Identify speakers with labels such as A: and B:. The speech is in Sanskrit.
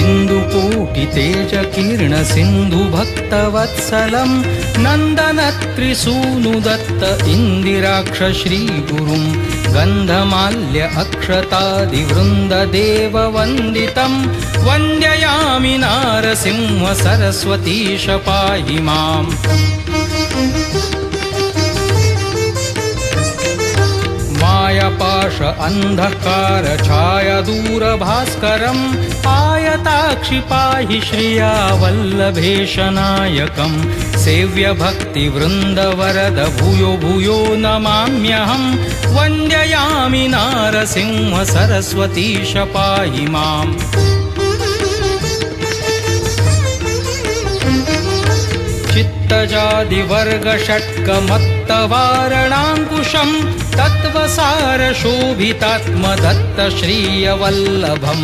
A: इन्दुकोटितेजकीर्णसिन्धुभक्तवत्सलं नन्दनत्रिसूनुदत्त इन्दिराक्ष श्रीगुरुं गन्धमाल्य अक्षतादिवृन्ददेववन्दितं वन्द्ययामि नारसिंह सरस्वतीश पाहि माम्। मायापाश अन्धकार छाया दूरभास्करम् आयताक्षि पाहि श्रिया वल्लभेश नायकं सेव्य भक्तिवृन्दवरद भूयो भूयो नमाम्यहं वन्द्ययामि नारसिंह सरस्वतीश पाहि माम्। चित्तजादिवर्गषट्कमत्तवारणाङ्कुशं तत्त्वसारशोभितात्मदत्त श्रीयवल्लभं